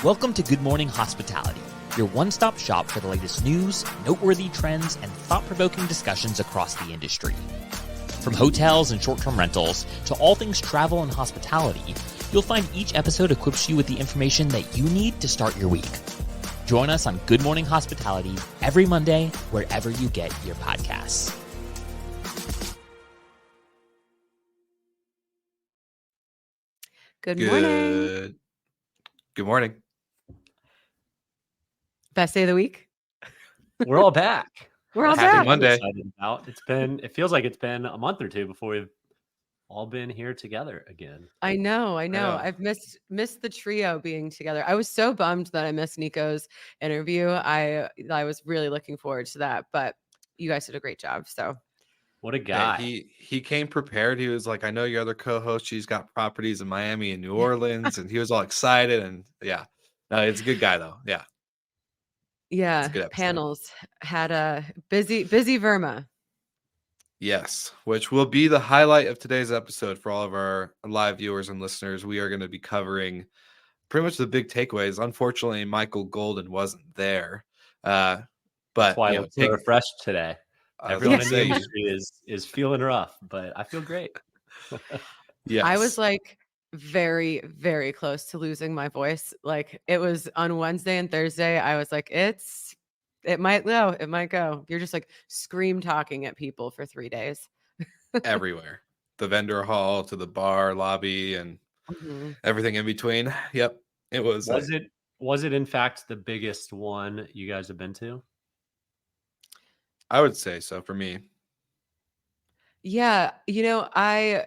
Welcome to Good Morning Hospitality, your one-stop shop for the latest news, noteworthy trends, and thought-provoking discussions across the industry. From hotels and short-term rentals to all things travel and hospitality, you'll find each episode equips you with the information that you need to start your week. Join us on Good Morning Hospitality every Monday, wherever you get your podcasts. Good morning. Good morning. Best day of the week. We're all back. We're all Happy back. Monday. It feels like it's been a month or two before we've all been here together again. I know. know. I've missed the trio being together. I was so bummed that I missed Nico's interview. I was really looking forward to that, but you guys did a great job. So What a Yeah, guy. he came prepared. He was like, I know your other co-host, she's got properties in Miami and New Orleans, and he was all excited. And yeah, no, it's a good guy though. Yeah. yeah, good episode. panels had a busy VRMA. Yes, which will be the highlight of today's episode for all of our live viewers and listeners. We are going to be covering pretty much the big takeaways. Unfortunately, Michael Golden wasn't there. But That's why you I know, look so refreshed today. I was Everyone gonna in the say, industry is feeling rough, but I feel great. yes. I was like very, very close to losing my voice. Like it was on Wednesday and Thursday. I was like, it might go. You're just like scream talking at people for 3 days. everywhere. The vendor hall to the bar lobby and Mhm. everything in between. Yep. It was. Was it in fact the biggest one you guys have been to? I would say so for me. Yeah, I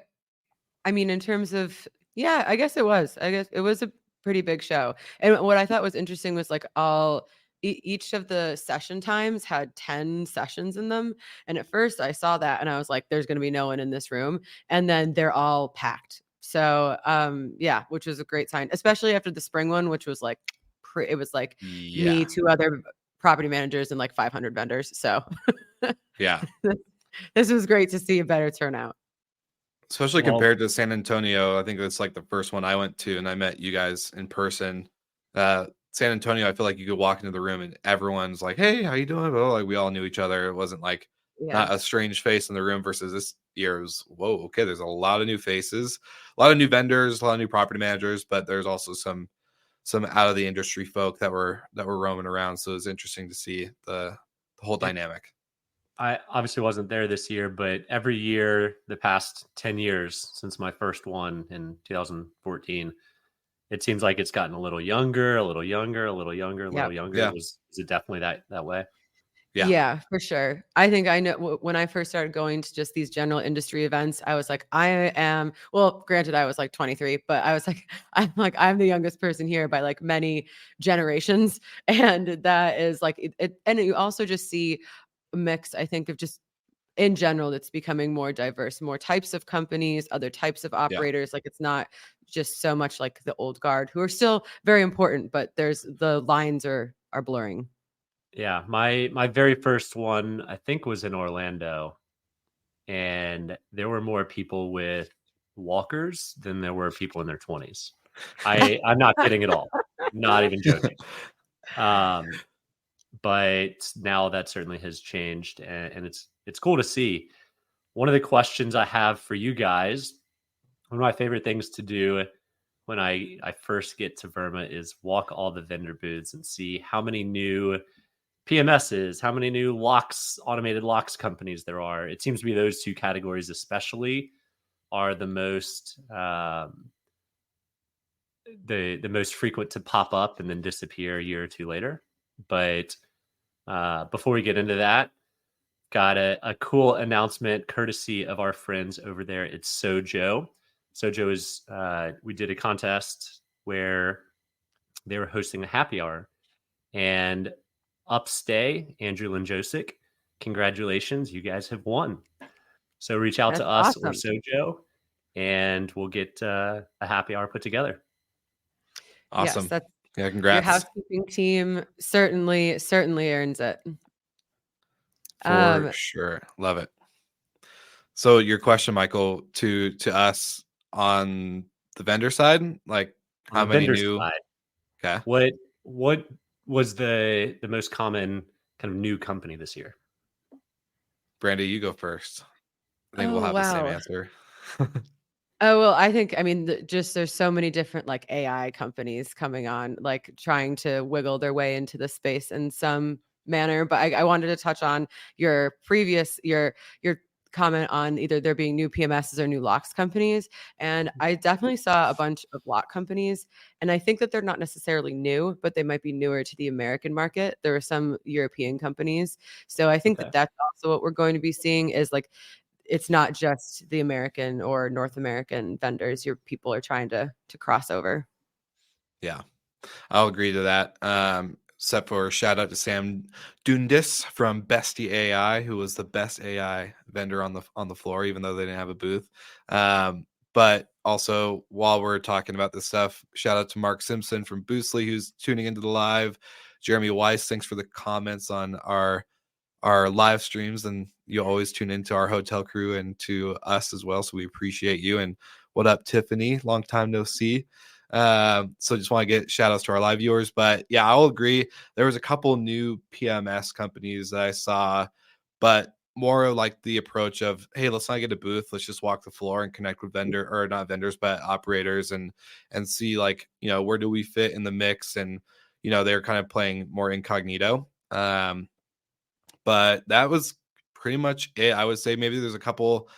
mean, in terms of, yeah, I guess it was. I guess it was a pretty big show. And what I thought was interesting was like each of the session times had 10 sessions in them. And at first I saw that and I was like, there's going to be no one in this room. And then they're all packed. So, yeah, which was a great sign, especially after the spring one, which was like, it was like Yeah. me, two other property managers and like 500 vendors. So Yeah. this was great to see a better turnout. Especially Well- compared to San Antonio. I think that's like the first one I went to and I met you guys in person. San Antonio, I feel like you could walk into the room and everyone's like, hey, how you doing? Well, like we all knew each other. It wasn't like Yeah. not a strange face in the room versus this year. It was, whoa, okay, there's a lot of new faces, a lot of new vendors, a lot of new property managers, but there's also some out of the industry folk that were roaming around. So it was interesting to see the whole dynamic. I obviously wasn't there this year, but every year, the past 10 years since my first one in 2014, it seems like it's gotten a little younger, a little younger, a little younger, a little younger. Yeah. Is it definitely that way? Yeah. For sure. I think I know when I first started going to just these general industry events, I was like, granted, I was like 23, but I was like, I'm the youngest person here by like many generations. And that is like, and you also just see a mix, I think, of just in general, it's becoming more diverse, more types of companies, other types of operators. Like it's not just so much like the old guard who are still very important, but the lines are blurring. Yeah, my very first one, I think, was in Orlando, and there were more people with walkers than there were people in their 20s. I'm not kidding at all. Not even joking. But now that certainly has changed, and it's cool to see. One of the questions I have for you guys, one of my favorite things to do when I first get to VRMA is walk all the vendor booths and see how many new PMSs, how many new automated locks companies there are. It seems to be those two categories especially are the most the most frequent to pop up and then disappear a year or two later. But before we get into that, got a cool announcement courtesy of our friends over there at Sojo. Sojo is we did a contest where they were hosting a happy hour, and Upstay, Andrew Linjosic, congratulations, you guys have won. So reach out to us or Sojo, and we'll get a happy hour put together. Awesome. Yes, Congrats. Your housekeeping team certainly earns it. For sure. Love it. So your question, Michael, to us on the vendor side, like how many new? Side. Okay. What was the most common kind of new company this year? Brandy, you go first. I think we'll Oh, have the same wow. answer. Oh, well, I think, I mean, just there's so many different like AI companies coming on, like trying to wiggle their way into the space in some manner. But I wanted to touch on your previous, your comment on either there being new PMSs or new locks companies. And I definitely saw a bunch of lock companies. And I think that they're not necessarily new, but they might be newer to the American market. There are some European companies. So I think Okay. that that's also what we're going to be seeing is like, it's not just the American or North American vendors. Your people are trying to cross over. Yeah, I'll agree to that. Except for shout out to Sam Dundis from Bestie AI, who was the best AI vendor on the floor, even though they didn't have a booth. But also, while we're talking about this stuff, shout out to Mark Simpson from Boostly, who's tuning into the live. Jeremy Weiss, thanks for the comments on our live streams, and you always tune into our hotel crew and to us as well. So we appreciate you. And what up, Tiffany? Long time no see. So just want to get shout outs to our live viewers. But yeah, I'll agree. There was a couple new PMS companies that I saw, but more like the approach of, hey, let's not get a booth. Let's just walk the floor and connect with vendor or not vendors, but operators and see like, where do we fit in the mix? And, they're kind of playing more incognito. But that was pretty much it. I would say maybe there's a couple,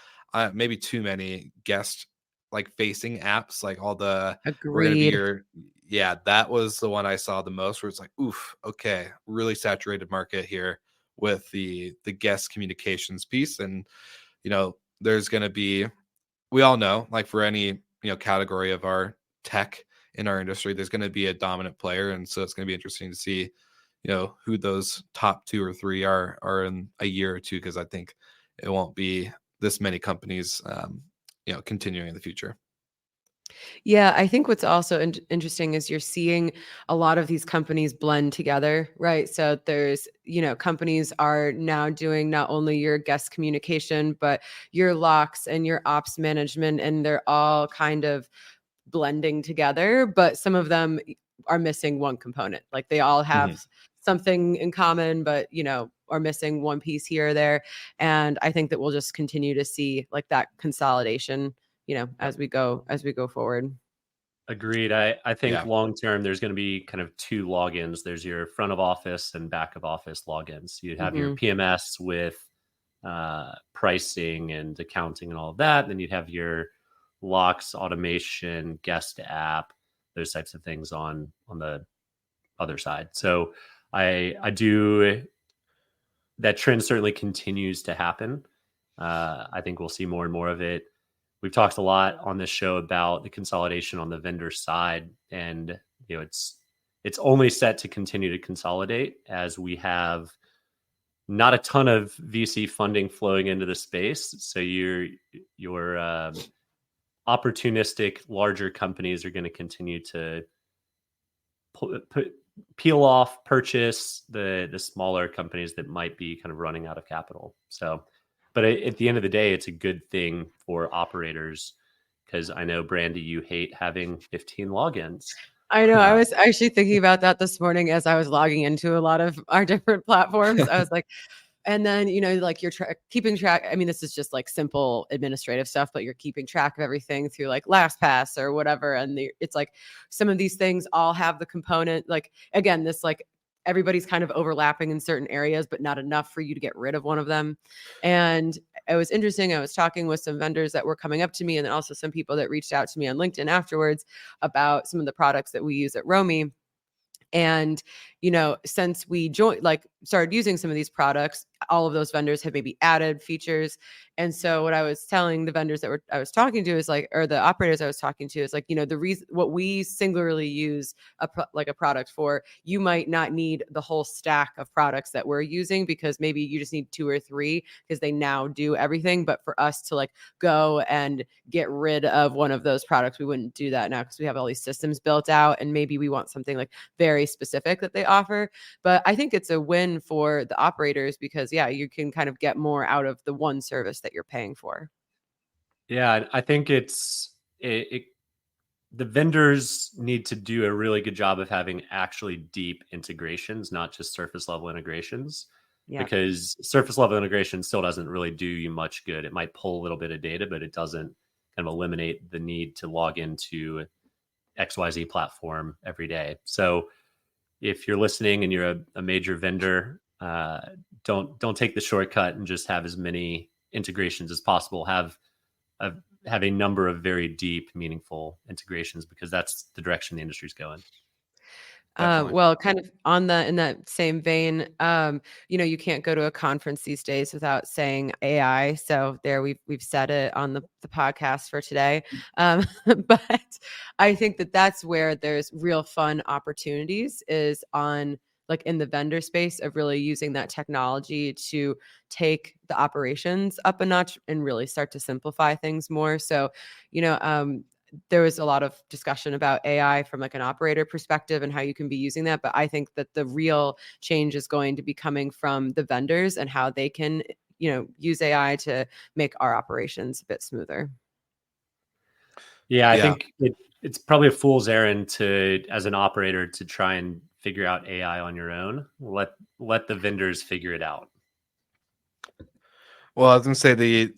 maybe too many guest like facing apps, like all the we're gonna be Agreed. your yeah, that was the one I saw the most where it's like, oof, okay, really saturated market here with the guest communications piece. And there's gonna be, we all know, like for any category of our tech in our industry, there's gonna be a dominant player. And so it's gonna be interesting to see who those top 2 or 3 are in a year or two, because I think it won't be this many companies continuing in the future. Yeah, I think what's also interesting is you're seeing a lot of these companies blend together, right? So there's, companies are now doing not only your guest communication, but your locks and your ops management, and they're all kind of blending together, but some of them are missing one component. Like they all have something in common, but are missing one piece here or there. And I think that we'll just continue to see like that consolidation, as we go forward. Agreed. I think Yeah. long term, there's going to be kind of 2 logins. There's your front of office and back of office logins. You'd have your Mhm. PMS with pricing and accounting and all of that. Then you'd have your locks, automation, guest app, those types of things on the other side. So I do, that trend certainly continues to happen. I think we'll see more and more of it. We've talked a lot on this show about the consolidation on the vendor side, and it's only set to continue to consolidate as we have not a ton of VC funding flowing into the space. So your opportunistic larger companies are going to continue to peel off, purchase the smaller companies that might be kind of running out of capital. So, but at the end of the day, it's a good thing for operators, because I know, Brandy, you hate having 15 logins. I know. I was actually thinking about that this morning as I was logging into a lot of our different platforms. I was like, and then, like you're keeping track. I mean, this is just like simple administrative stuff, but you're keeping track of everything through like LastPass or whatever. And it's like some of these things all have the component, like, again, this like everybody's kind of overlapping in certain areas, but not enough for you to get rid of one of them. And it was interesting. I was talking with some vendors that were coming up to me, and then also some people that reached out to me on LinkedIn afterwards about some of the products that we use at Romy. And, since we started using some of these products, all of those vendors have maybe added features. And so what I was telling the vendors that I was talking to is like, or the operators I was talking to is like, the reason what we singularly use a product for, you might not need the whole stack of products that we're using, because maybe you just need 2 or 3 because they now do everything. But for us to like go and get rid of one of those products, we wouldn't do that now because we have all these systems built out, and maybe we want something like very specific that they offer. But I think it's a win for the operators because, yeah, you can kind of get more out of the one service that you're paying for. Yeah, I think the vendors need to do a really good job of having actually deep integrations, not just surface level integrations, Yeah. because surface level integration still doesn't really do you much good. It might pull a little bit of data, but it doesn't kind of eliminate the need to log into XYZ platform every day. So if you're listening and you're a major vendor, don't take the shortcut and just have as many integrations as possible. Have a number of very deep, meaningful integrations, because that's the direction the industry's going. Definitely. Well, kind of in that same vein, you can't go to a conference these days without saying AI. So there we've said it on the podcast for today. But I think that's where there's real fun opportunities is on like in the vendor space of really using that technology to take the operations up a notch and really start to simplify things more. So, there was a lot of discussion about AI from like an operator perspective and how you can be using that. But I think that the real change is going to be coming from the vendors and how they can, use AI to make our operations a bit smoother. Yeah, I Yeah. think it's probably a fool's errand to, as an operator, to try and figure out AI on your own. Let the vendors figure it out. Well, I was gonna say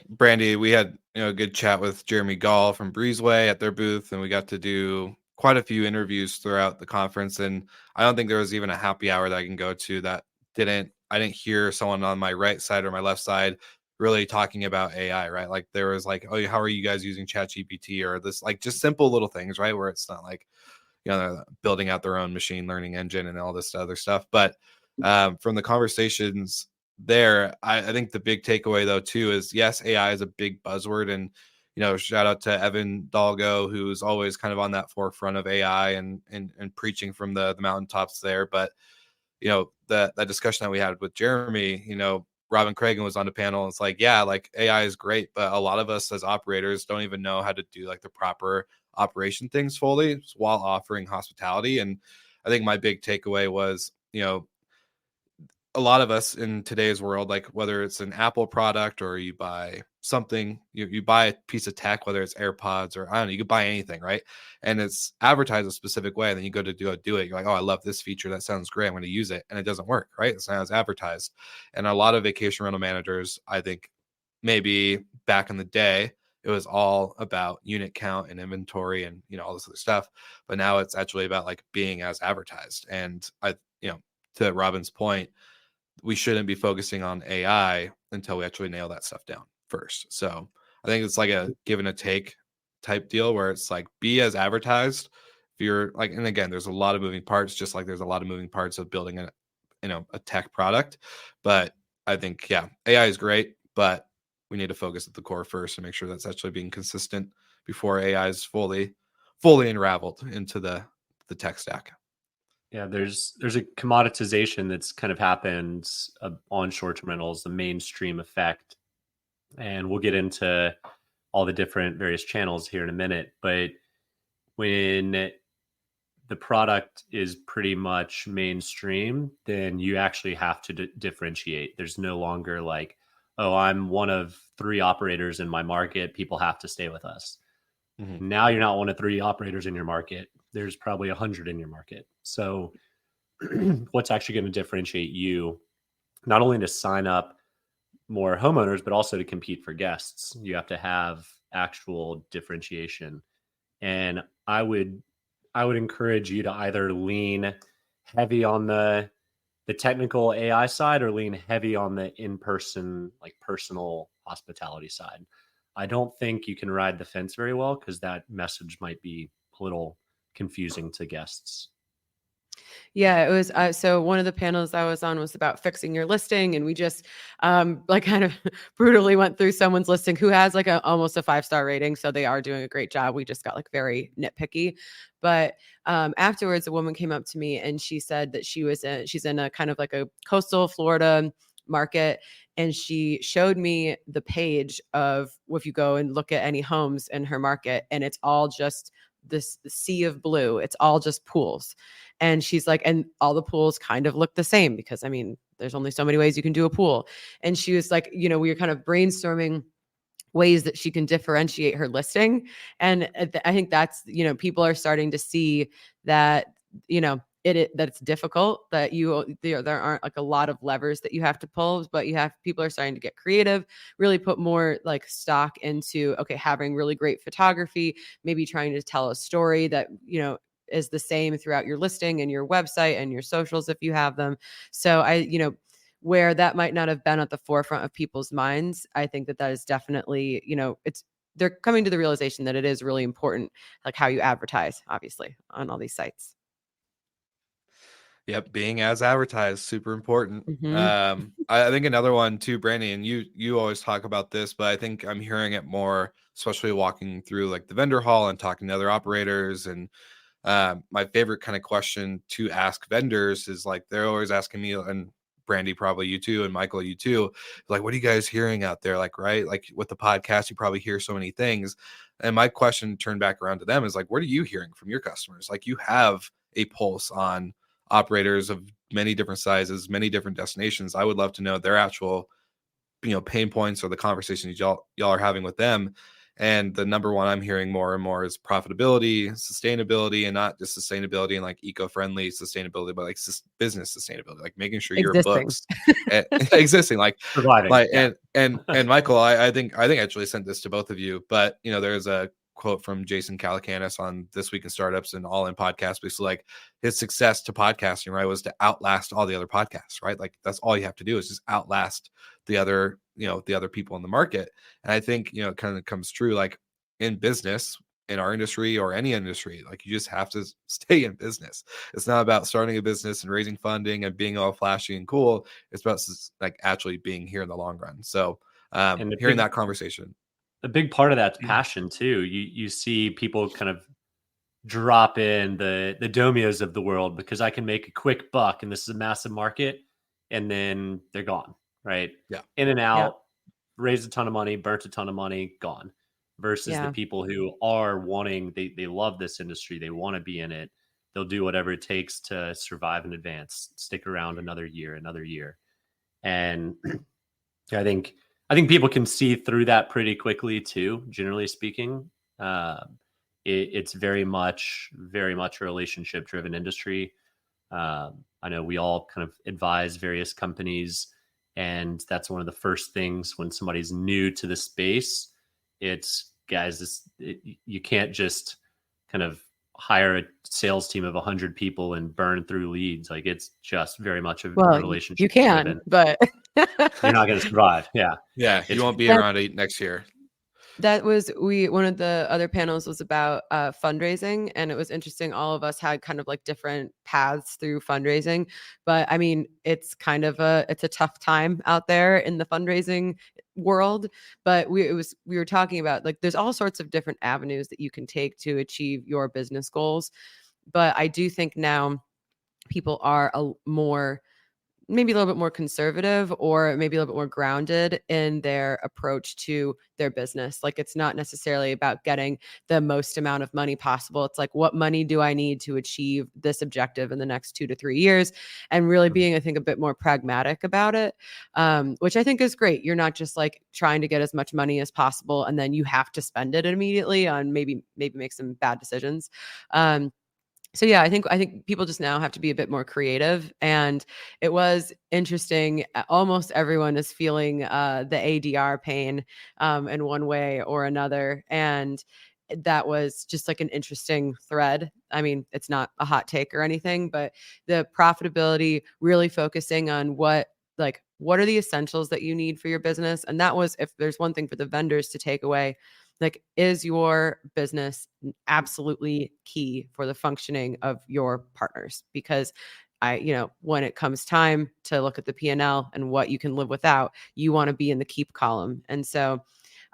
Brandy, we had a good chat with Jeremy Gall from Breezeway at their booth, and we got to do quite a few interviews throughout the conference. And I don't think there was even a happy hour that I can go to that I didn't hear someone on my right side or my left side really talking about AI, right? Like there was like, oh, how are you guys using ChatGPT or this, like just simple little things, right? Where it's not like they're building out their own machine learning engine and all this other stuff. But from the conversations there, I think the big takeaway though too is yes, AI is a big buzzword, and shout out to Evan Dalgo, who's always kind of on that forefront of AI and preaching from the mountaintops there. But that discussion that we had with Jeremy, Robin Cragen was on the panel, and it's like, yeah, like AI is great, but a lot of us as operators don't even know how to do like the proper operation things fully while offering hospitality. And I think my big takeaway was, a lot of us in today's world, like whether it's an Apple product or you buy something, you buy a piece of tech, whether it's AirPods or I don't know, you could buy anything, right? And it's advertised a specific way. And then you go to do it. You're like, oh, I love this feature. That sounds great. I'm going to use it. And it doesn't work, right? It's not as advertised. And a lot of vacation rental managers, I think maybe back in the day, it was all about unit count and inventory and, all this other stuff. But now it's actually about like being as advertised. And to Robin's point, we shouldn't be focusing on AI until we actually nail that stuff down first. So I think it's like a give and a take type deal where it's like be as advertised. If you're like, and again, there's a lot of moving parts, just like there's a lot of moving parts of building a tech product. But I think, yeah, AI is great, but we need to focus at the core first and make sure that's actually being consistent before AI is fully unraveled into the tech stack. Yeah, there's a commoditization that's kind of happened on short-term rentals, the mainstream effect, and we'll get into all the different various channels here in a minute. But when the product is pretty much mainstream, then you actually have to differentiate. There's no longer like, oh, I'm one of 3 operators in my market, people have to stay with us. Mm-hmm. Now you're not one of 3 operators in your market. There's probably 100 in your market. So what's actually going to differentiate you, not only to sign up more homeowners, but also to compete for guests? You have to have actual differentiation. And I would encourage you to either lean heavy on the technical AI side or lean heavy on the in-person, like personal hospitality side. I don't think you can ride the fence very well because that message might be a little confusing to guests. Yeah, it was. So one of the panels I was on was about fixing your listing, and we just like kind of brutally went through someone's listing who has like almost a 5-star rating. So they are doing a great job. We just got like very nitpicky. But afterwards, a woman came up to me and she said that she's in a kind of like a coastal Florida market, and she showed me the page of if you go and look at any homes in her market, and it's all just this sea of blue. It's all just pools. And she's like, and all the pools kind of look the same because, I mean, there's only so many ways you can do a pool. And she was like, we were kind of brainstorming ways that she can differentiate her listing. And I think that's, people are starting to see that, that it's difficult, that there aren't like a lot of levers that you have to pull, but people are starting to get creative, really put more like stock into, okay, having really great photography, maybe trying to tell a story that, is the same throughout your listing and your website and your socials if you have them. So where that might not have been at the forefront of people's minds, I think that is definitely, they're coming to the realization that it is really important, like how you advertise, obviously, on all these sites. Yep, being as advertised, super important. Mm-hmm. I think another one too, Brandy, and you always talk about this, but I think I'm hearing it more, especially walking through like the vendor hall and talking to other operators. And my favorite kind of question to ask vendors is like, they're always asking me, and Brandy, probably you too, and Michael, you too, like, what are you guys hearing out there? Like, right, like with the podcast, you probably hear so many things. And my question turned back around to them is like, what are you hearing from your customers? Like, you have a pulse on operators of many different sizes, many different destinations. I would love to know their actual, pain points or the conversations y'all are having with them. And the number one I'm hearing more and more is profitability, sustainability, and not just sustainability and like eco-friendly sustainability, but like business sustainability, like making sure your Existing. books existing, like Surviving. Yeah. and Michael, I think I actually sent this to both of you, but there's a quote from Jason Calacanis on This Week in Startups and All In Podcast, basically like his success to podcasting, right, was to outlast all the other podcasts, right? Like that's all you have to do is just outlast the other people in the market. And I think, it kind of comes true, like in business, in our industry or any industry, like you just have to stay in business. It's not about starting a business and raising funding and being all flashy and cool. It's about like actually being here in the long run. So And hearing that conversation. a big part of that's passion too. You see people kind of drop in the Domios of the world because I can make a quick buck and this is a massive market, and then they're gone, right? Yeah. In and out, raised a ton of money, burnt a ton of money, gone. Versus the Yeah. people who are wanting, they love this industry, they want to be in it. They'll do whatever it takes to survive and advance, stick around another year. And I think people can see through that pretty quickly too, generally speaking. It's very much a relationship driven industry. I know we all kind of advise various companies, and that's one of the first things when somebody's new to the space. It's, guys, you can't just kind of hire a sales team of 100 people and burn through leads. Like, it's just very much a relationship. You can, driven. but you're not going to survive. Yeah. You won't be around 8 next year. That was one of the other panels was about fundraising, and it was interesting. All of us had kind of like different paths through fundraising, but I mean, it's kind of it's a tough time out there in the fundraising world. But we were talking about like there's all sorts of different avenues that you can take to achieve your business goals. But I do think now people are maybe a little bit more conservative, or maybe a little bit more grounded in their approach to their business. Like, it's not necessarily about getting the most amount of money possible. It's like, what money do I need to achieve this objective in the next 2 to 3 years? And really being, I think, a bit more pragmatic about it, which I think is great. You're not just like trying to get as much money as possible and then you have to spend it immediately on maybe make some bad decisions. So yeah, I think people just now have to be a bit more creative, and it was interesting. Almost everyone is feeling the ADR pain in one way or another, and that was just like an interesting thread. I mean, it's not a hot take or anything, but the profitability, really focusing on what are the essentials that you need for your business, and that was, if there's one thing for the vendors to take away, like, is your business absolutely key for the functioning of your partners? Because when it comes time to look at the P&L and what you can live without, you want to be in the keep column. And so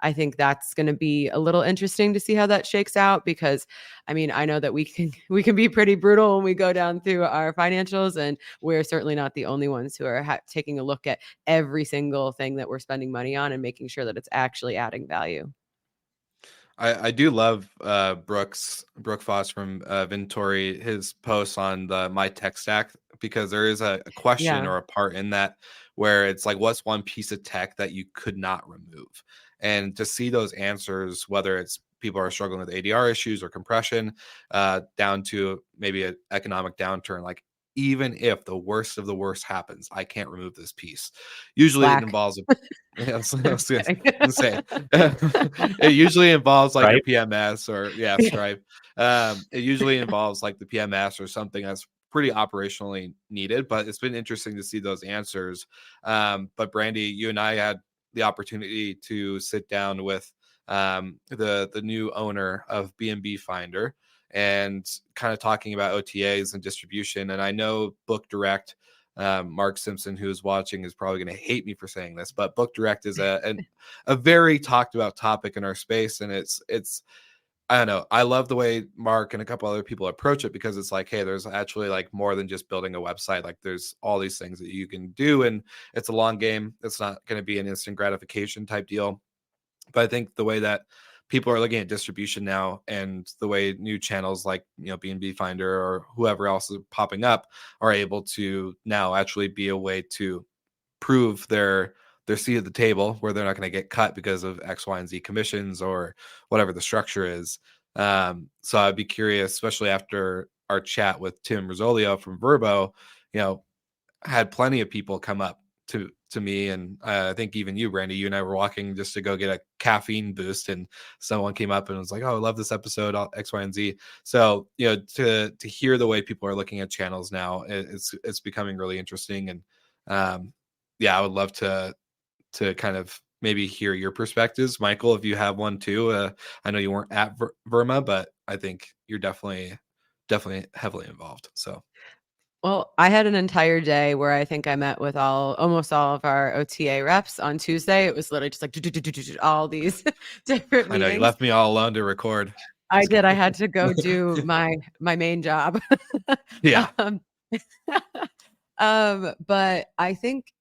I think that's going to be a little interesting to see how that shakes out, because I mean, I know that we can be pretty brutal when we go down through our financials, and we're certainly not the only ones who are taking a look at every single thing that we're spending money on and making sure that it's actually adding value. I do love Brooke Foss from Vintori, his posts on the My Tech Stack, because there is a question or a part in that where it's like, what's one piece of tech that you could not remove? And to see those answers, whether it's people are struggling with ADR issues or compression, down to maybe an economic downturn, like even if the worst of the worst happens, I can't remove this piece. Usually it Slack. involves yeah, I was Just kidding. gonna say it usually involves like a Right? PMS or Stripe. It usually involves like the PMS or something that's pretty operationally needed, but it's been interesting to see those answers. But Brandy, you and I had the opportunity to sit down with the new owner of B&B Finder and kind of talking about OTAs and distribution. And I know Book Direct, Mark Simpson, who is watching, is probably going to hate me for saying this, but Book Direct is a very talked about topic in our space. And it's I don't know. I love the way Mark and a couple other people approach it, because it's like, hey, there's actually like more than just building a website. Like there's all these things that you can do, and it's a long game. It's not going to be an instant gratification type deal. But I think the way that people are looking at distribution now, and the way new channels like, B&B Finder or whoever else is popping up are able to now actually be a way to prove their seat at the table, where they're not going to get cut because of X, Y, and Z commissions or whatever the structure is. So I'd be curious, especially after our chat with Tim Rizzolio from Verbo, had plenty of people come up to me, and I think even you, Brandy, you and I were walking just to go get a caffeine boost, and someone came up and was like, "Oh, I love this episode, X, Y, and Z." So to hear the way people are looking at channels now, it's becoming really interesting, and I would love to kind of maybe hear your perspectives, Michael, if you have one too. I know you weren't at VRMA, but I think you're definitely heavily involved. So Well, I had an entire day where I think I met with almost all of our OTA reps on Tuesday. It was literally just like all these different I know you meetings. left me all alone to record. I did. I had to go do my main job. Yeah. But I think,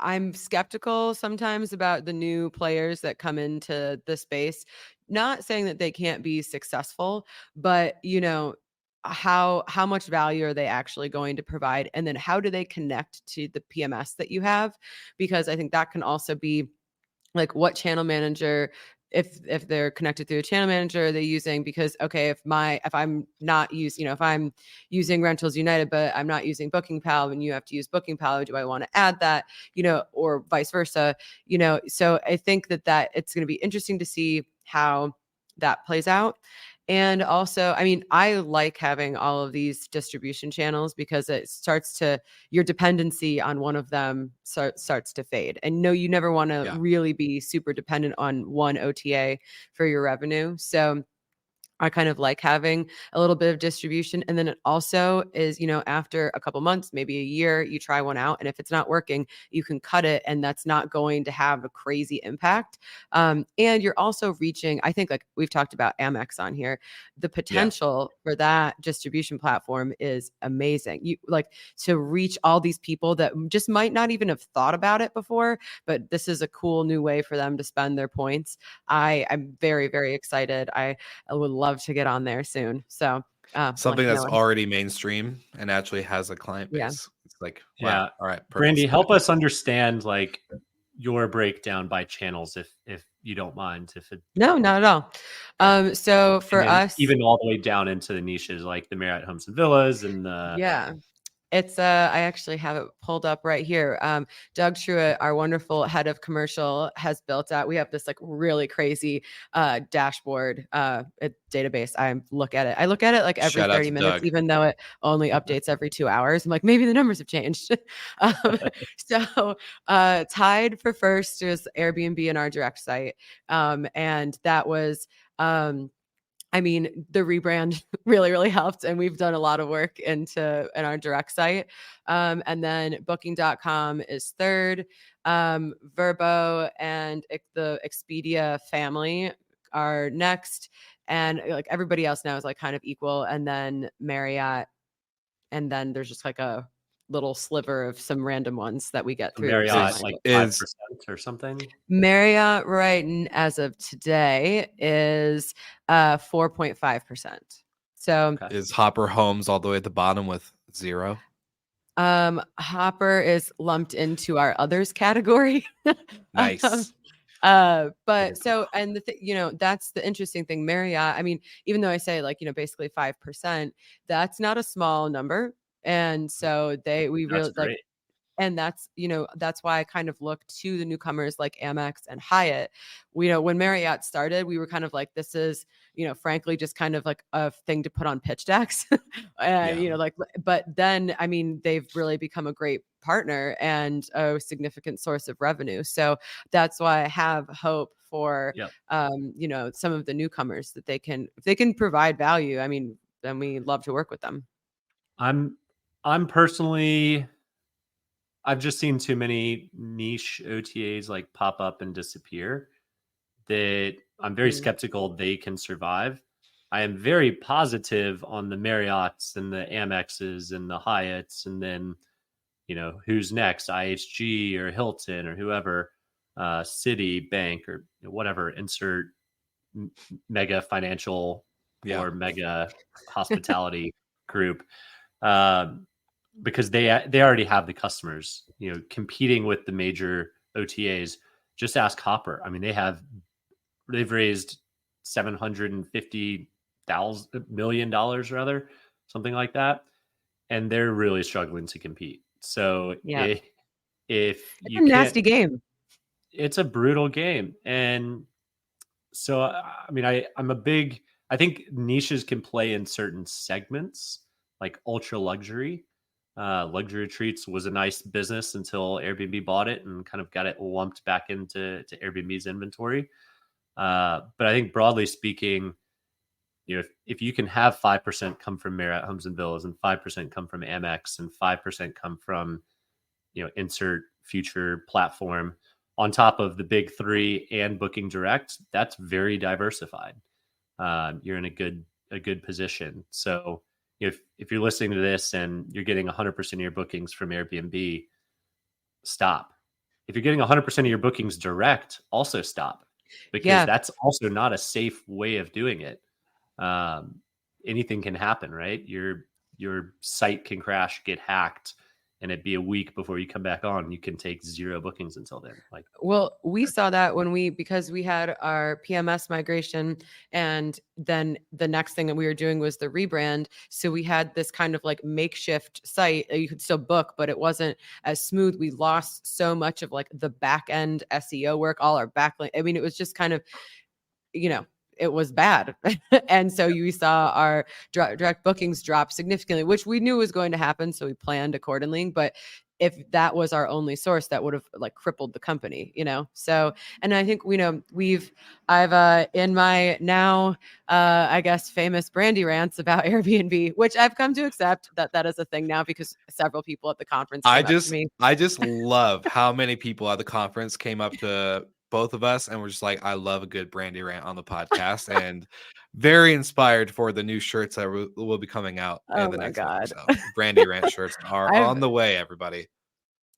I'm skeptical sometimes about the new players that come into the space. Not saying that they can't be successful, but how much value are they actually going to provide, and then how do they connect to the PMS that you have? Because I think that can also be like, what channel manager, if they're connected through a channel manager, they're using, because okay, if I'm not using, if I'm using Rentals United but I'm not using Booking Pal, and you have to use Booking Pal, do I want to add that, or vice versa? So I think that it's going to be interesting to see how that plays out. And also, I mean, I like having all of these distribution channels, because it your dependency on one of them starts to fade. And no, you never want to really be super dependent on one OTA for your revenue. So I kind of like having a little bit of distribution. And then it also is, after a couple months, maybe a year, you try one out. And if it's not working, you can cut it. And that's not going to have a crazy impact. And you're also reaching, I think, like we've talked about Amex on here, the potential for that distribution platform is amazing. You like to reach all these people that just might not even have thought about it before, but this is a cool new way for them to spend their points. I'm very, very excited. I would love to get on there soon. So something that's already mainstream and actually has a client base. Yeah. It's like, wow. All right. Perfect. Brandy, help us understand like your breakdown by channels, if you don't mind. No, not at all. So for us, even all the way down into the niches like the Marriott Homes and Villas and it's I actually have it pulled up right here. Doug Truitt, our wonderful head of commercial, has built out. We have this like really crazy dashboard database. I look at it like every 30 minutes, Doug. even though it only updates every 2 hours. I'm like, maybe the numbers have changed. So tied for first is Airbnb and our direct site. And that was I mean, the rebrand really, really helped. And we've done a lot of work in our direct site. And then booking.com is third. Verbo and the Expedia family are next. And like everybody else now is like kind of equal. And then Marriott. And then there's just like a little sliver of some random ones that we get through. Marriott, like 5% or something. Marriott, right, as of today, is 4.5%. So is Hopper Homes all the way at the bottom with 0? Hopper is lumped into our others category. Nice. But so, and that's the interesting thing. Marriott, I mean, even though I say like, basically 5%, that's not a small number. And so we That's really like, great. and that's why I kind of look to the newcomers like Amex and Hyatt. When Marriott started, we were kind of like, this is, frankly, just kind of like a thing to put on pitch decks. And, Yeah. but then, I mean, they've really become a great partner and a significant source of revenue. So that's why I have hope for, Yep. some of the newcomers that if they can provide value, I mean, then we love to work with them. I'm personally, I've just seen too many niche OTAs like pop up and disappear that I'm very skeptical they can survive. I am very positive on the Marriotts and the Amexes and the Hyatts, and then, who's next, IHG or Hilton or whoever, Citibank or whatever, insert mega financial or mega hospitality group. Because they already have the customers, competing with the major OTAs. Just ask Hopper. I mean, they've raised $750 million rather, something like that, and they're really struggling to compete. So if it's you a nasty game, it's a brutal game, and so I mean, I think niches can play in certain segments, like ultra luxury. Luxury retreats was a nice business until Airbnb bought it and kind of got it lumped back into Airbnb's inventory. But I think broadly speaking, if you can have 5% come from Marriott Homes and Villas and 5% come from Amex and 5% come from, insert future platform on top of the big three and Booking Direct, that's very diversified. You're in a good position. So if you're listening to this and you're getting 100% of your bookings from Airbnb, stop. If you're getting 100% of your bookings direct, also stop, because that's also not a safe way of doing it. Anything can happen, right? Your site can crash, get hacked, and it'd be a week before you come back on. You can take 0 bookings until then. Well, we saw that because we had our PMS migration, and then the next thing that we were doing was the rebrand. So we had this kind of like makeshift site. You could still book, but it wasn't as smooth. We lost so much of like the back end SEO work, all our backlink. I mean, it was just kind of, it was bad. And so you saw our direct bookings drop significantly, which we knew was going to happen. So we planned accordingly. But if that was our only source, that would have like crippled the company, So, and I think, I've in my now, I guess, famous Brandy rants about Airbnb, which I've come to accept that is a thing now because several people at the conference came up to me. I just love how many people at the conference came up to both of us and we're just like, I love a good Brandy rant on the podcast, and very inspired for the new shirts that will be coming out in the next month. So Brandy rant shirts are on the way, everybody.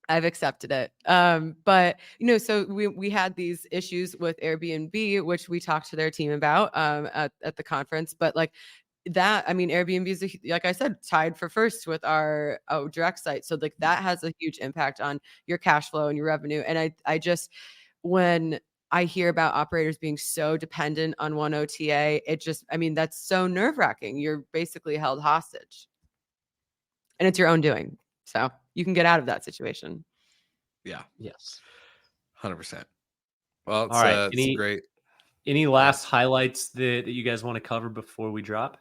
I've accepted it. But so we had these issues with Airbnb, which we talked to their team about at the conference. But like that, I mean, Airbnb is, like I said, tied for first with our direct site. So like that has a huge impact on your cash flow and your revenue. And I just, when I hear about operators being so dependent on one OTA, that's so nerve-wracking. You're basically held hostage. And it's your own doing. So you can get out of that situation. Yeah. Yes. 100%. Well, it's, all right. it's great. Any last highlights that you guys want to cover before we drop?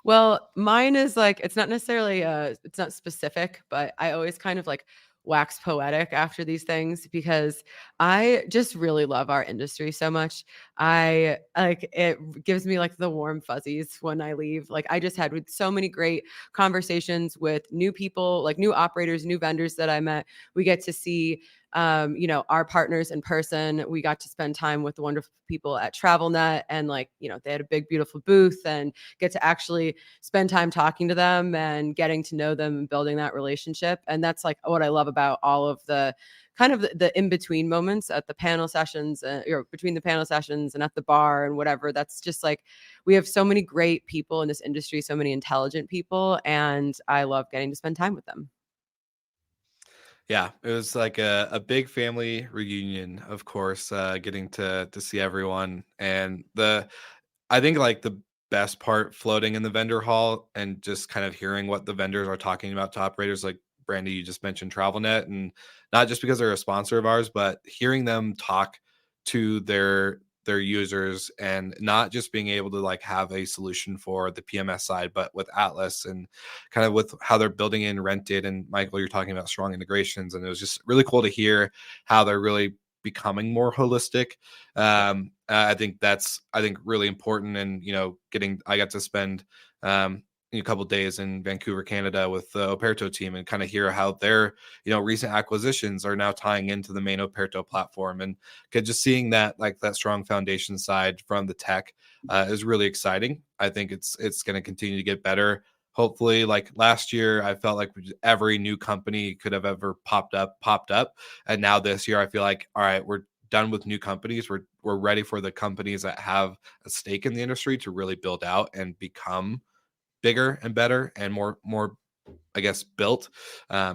Well, mine is like, it's not necessarily, it's not specific, but I always kind of like wax poetic after these things because I just really love our industry so much. It gives me like the warm fuzzies when I leave. Like I just had with so many great conversations with new people, like new operators, new vendors that I met. We get to see our partners in person. We got to spend time with the wonderful people at TravelNet, and they had a big, beautiful booth, and get to actually spend time talking to them and getting to know them and building that relationship. And that's like what I love about all of the kind of the in-between moments at the panel sessions, or between the panel sessions and at the bar and whatever. That's just like, we have so many great people in this industry, so many intelligent people, and I love getting to spend time with them. Yeah, it was like a big family reunion, of course, getting to see everyone. And I think like the best part floating in the vendor hall and just kind of hearing what the vendors are talking about to operators, like Brandy, you just mentioned TravelNet, and not just because they're a sponsor of ours, but hearing them talk to their users and not just being able to like have a solution for the PMS side, but with Atlas and kind of with how they're building in Rented. And Michael, you're talking about strong integrations, and it was just really cool to hear how they're really becoming more holistic. I think that's really important. And I got to spend a couple of days in Vancouver, Canada, with the Operto team, and kind of hear how their recent acquisitions are now tying into the main Operto platform, and just seeing that like that strong foundation side from the tech is really exciting. I think it's going to continue to get better. Hopefully, like last year, I felt like every new company could have ever popped up. And now this year, I feel like, all right, we're done with new companies. We're ready for the companies that have a stake in the industry to really build out and become bigger and better and more, I guess, built.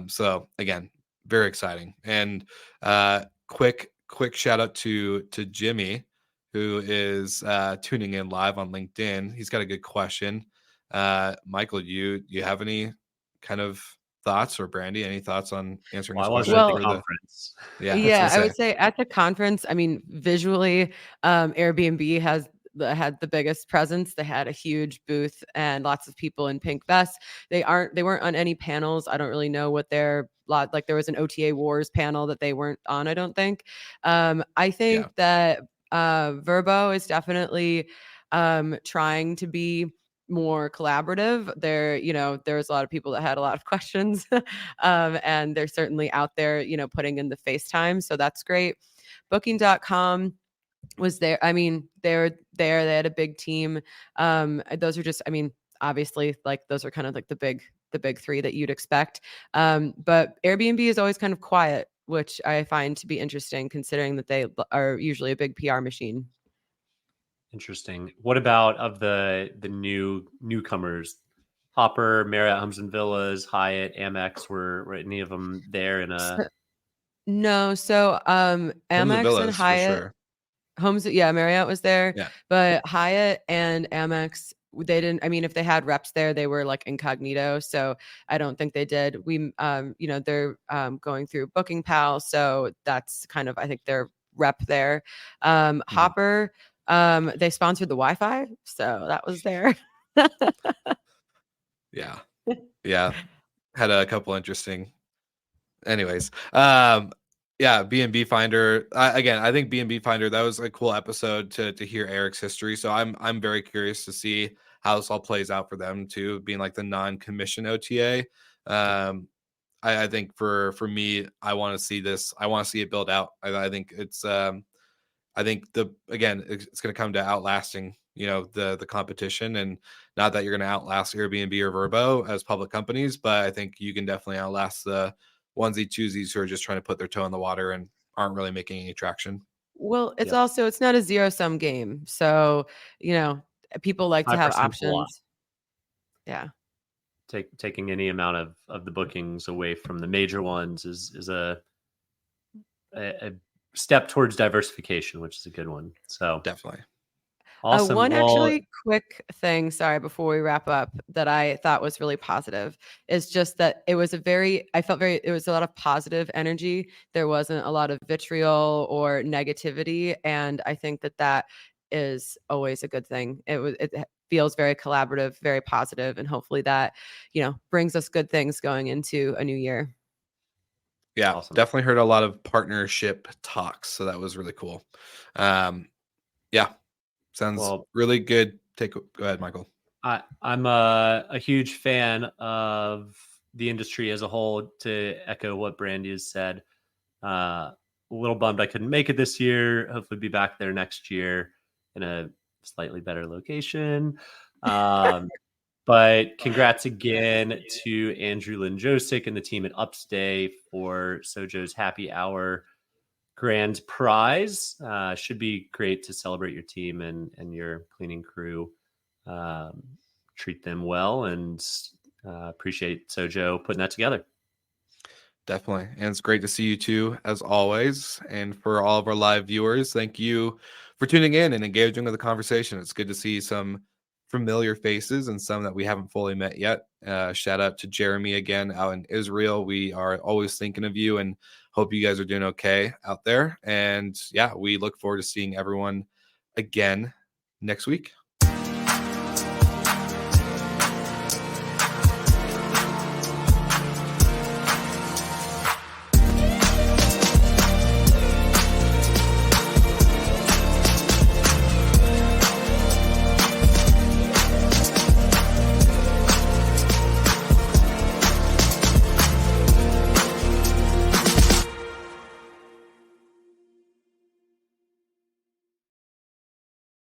So again, very exciting. And quick shout out to Jimmy, who is tuning in live on LinkedIn. He's got a good question. Michael, you have any kind of thoughts, or Brandy, any thoughts on answering Well, his I question? wasn't at the Well, conference. Yeah, I was yeah, gonna I say. would say at the conference, I mean, visually, Airbnb had the biggest presence. They had a huge booth and lots of people in pink vests. They weren't on any panels. I don't really know what their lot like. There was an OTA Wars panel that they weren't on, I don't think. I Yeah. think that Verbo is definitely trying to be more collaborative. There's a lot of people that had a lot of questions, and they're certainly out there, putting in the FaceTime. So that's great. Booking.com was there. I mean, they're there. They had a big team. Those are just, I mean, obviously, like those are kind of like the big three that you'd expect. But Airbnb is always kind of quiet, which I find to be interesting, considering that they are usually a big PR machine. Interesting. What about of the newcomers? Hopper, Marriott Homes and Villas, Hyatt, Amex, were any of them there in a No, so Homes and Amex and Villas for Hyatt. sure. Homes, yeah, Marriott was there, Yeah. but Hyatt and Amex, they didn't. I mean, if they had reps there, they were like incognito, so I don't think they did. They're going through Booking Pal, so that's kind of, I think, their rep there. Hopper, they sponsored the Wi-Fi, so that was there. Yeah. Yeah. Had a couple interesting. Anyways, yeah, B&B Finder. Again, I think B&B Finder, that was a cool episode to hear Eric's history. So I'm very curious to see how this all plays out for them too, being like the non-commission OTA. I think for me, I want to see this. I want to see it build out. I think it's I think it's going to come to outlasting, the competition, and not that you're going to outlast Airbnb or Vrbo as public companies, but I think you can definitely outlast the onesie twosies who are just trying to put their toe in the water and aren't really making any traction. Well, Yep. it's not a zero-sum game, so people like to have 5% pull up? options. Yeah. Taking any amount of the bookings away from the major ones is a step towards diversification, which is a good one. So Definitely. awesome. One Well, actually quick thing, sorry, before we wrap up, that I thought was really positive is just that it was it was a lot of positive energy. There wasn't a lot of vitriol or negativity. And I think that is always a good thing. It feels very collaborative, very positive, and hopefully that, brings us good things going into a new year. Yeah, awesome. definitely heard a lot of partnership talks. So that was really cool. Yeah, sounds Well, really good. Go ahead, Michael. I'm a huge fan of the industry as a whole. To echo what Brandy has said, a little bummed I couldn't make it this year. Hopefully, be back there next year in a slightly better location. But congrats again to Andrew Linjosic and the team at Upstay for Sojo's Happy Hour grand prize. Should be great to celebrate your team and your cleaning crew. Treat them well, and appreciate Sojo putting that together. Definitely. And it's great to see you too, as always. And for all of our live viewers, thank you for tuning in and engaging with the conversation. It's good to see some familiar faces and some that we haven't fully met yet. Shout out to Jeremy again out in Israel. We are always thinking of you and hope you guys are doing okay out there. And yeah, we look forward to seeing everyone again next week.